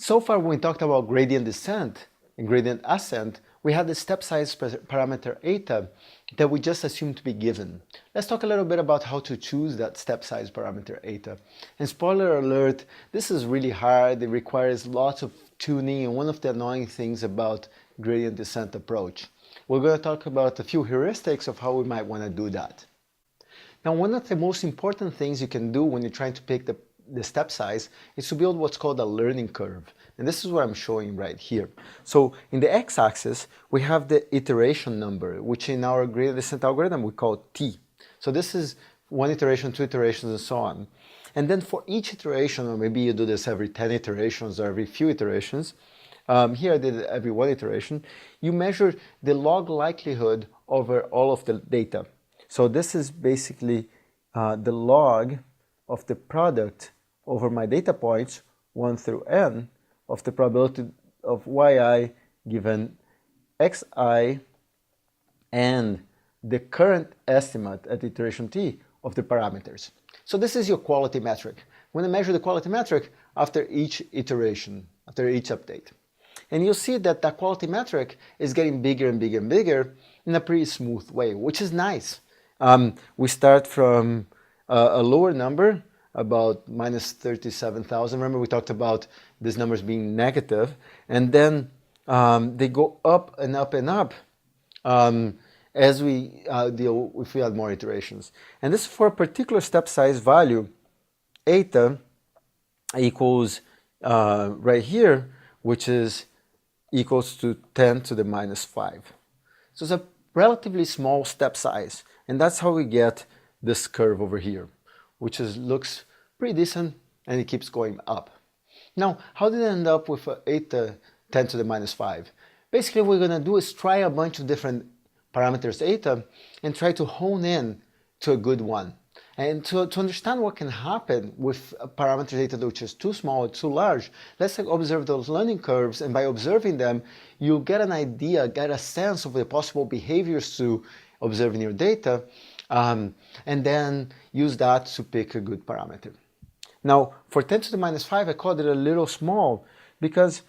So far, when we talked about gradient descent and gradient ascent, we had the step size parameter eta that we just assumed to be given. Let's talk a little bit about how to choose that step size parameter eta. And spoiler alert, this is really hard. It requires lots of tuning, and one of the annoying things about gradient descent approach. We're going to talk about a few heuristics of how we might want to do that. Now, one of the most important things you can do when you're trying to pick the step size is to build what's called a learning curve. And this is what I'm showing right here. So in the x-axis, we have the iteration number, which in our gradient descent algorithm we call t. So this is one iteration, two iterations, and so on. And then for each iteration, or maybe you do this every 10 iterations or every few iterations, here I did it every one iteration, you measure the log likelihood over all of the data. So this is basically the log of the product over my data points 1 through n of the probability of yi given xi and the current estimate at iteration t of the parameters. So this is your quality metric. We're going to measure the quality metric after each iteration, after each update. And you'll see that that quality metric is getting bigger and bigger and bigger in a pretty smooth way, which is nice. We start from a lower number, about minus 37,000. Remember, we talked about these numbers being negative, and then they go up and up and up as we deal if we add more iterations. And this is for a particular step size value, eta equals right here, which is equals to 10 to the minus 5. So it's a relatively small step size, and that's how we get this curve over here, which looks pretty decent, and it keeps going up. Now, how did I end up with eta 10 to the minus 5? Basically, what we're going to do is try a bunch of different parameters eta and try to hone in to a good one. And to understand what can happen with parameters eta which is too small or too large, let's observe those learning curves, and by observing them, you'll get an idea, get a sense of the possible behaviors to observe in your data, and then use that to pick a good parameter. Now, for 10 to the minus 5, I called it a little small because,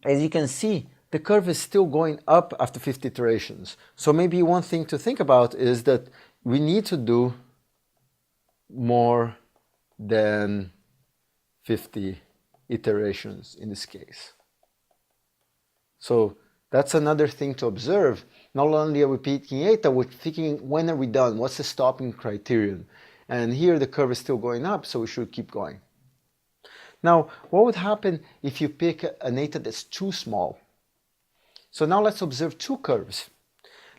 as you can see, the curve is still going up after 50 iterations. So maybe one thing to think about is that we need to do more than 50 iterations in this case. So that's another thing to observe. Not only are we picking eta, we're thinking, when are we done? What's the stopping criterion? And here the curve is still going up, so we should keep going. Now, what would happen if you pick an eta that's too small? So now let's observe two curves.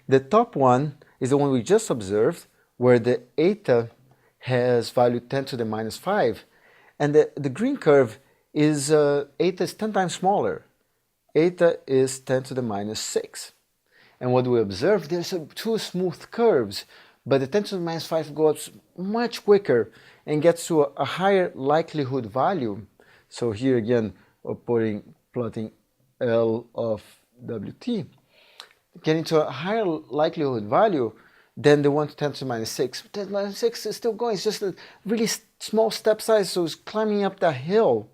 The top one is the one we just observed, where the eta has value 10 to the minus 5. And the green curve is eta is 10 times smaller. Eta is 10 to the minus 6. And what we observe, there's two smooth curves, but the 10 to the minus 5 goes much quicker and gets to a higher likelihood value. So here again, we're plotting L of WT, getting to a higher likelihood value than the 1 to 10 to the minus 6. 10 to the minus 6 is still going. It's just a really small step size, so it's climbing up the hill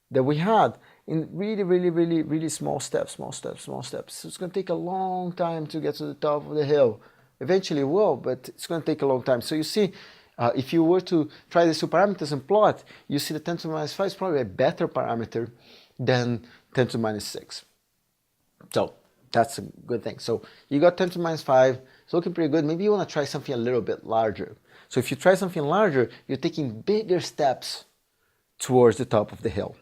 that we had in really small steps. So it's going to take a long time to get to the top of the hill. Eventually it will, but it's going to take a long time. So you see, if you were to try these two parameters and plot, you see the 10 to the minus 5 is probably a better parameter than 10 to the minus 6. So that's a good thing. So you got 10 to the minus 5, it's looking pretty good. Maybe you want to try something a little bit larger. So if you try something larger, you're taking bigger steps towards the top of the hill.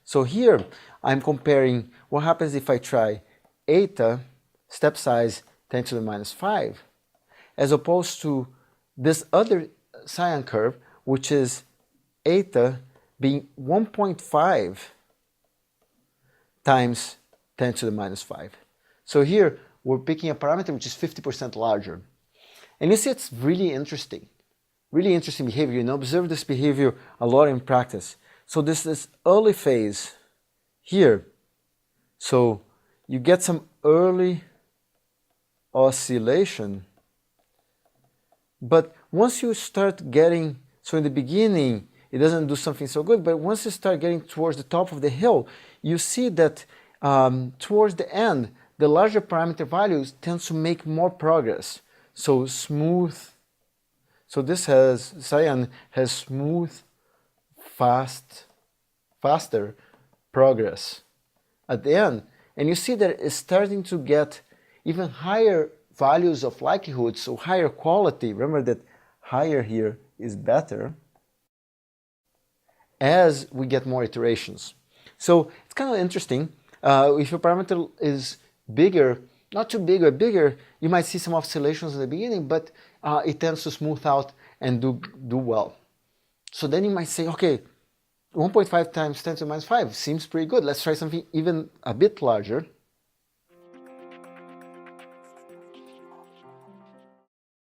So here I'm comparing what happens if I try eta, step size 10 to the minus 5, as opposed to this other cyan curve, which is eta being 1.5 times 10 to the minus 5. So here we're picking a parameter which is 50% larger. And you see it's really interesting behavior. You know, observe this behavior a lot in practice. So this early phase here, so you get some early oscillation, but once you start getting, so in the beginning it doesn't do something so good. But once you start getting towards the top of the hill, you see that towards the end, the larger parameter values tend to make more progress. So smooth, so this has, cyan has smooth, faster progress at the end. And you see that it's starting to get even higher values of likelihood, so higher quality. Remember that higher here is better as we get more iterations. So it's kind of interesting. If your parameter is bigger, not too big or bigger, you might see some oscillations in the beginning, but it tends to smooth out and do well. So then you might say, okay, 1.5 times 10 to the minus 5 seems pretty good. Let's try something even a bit larger.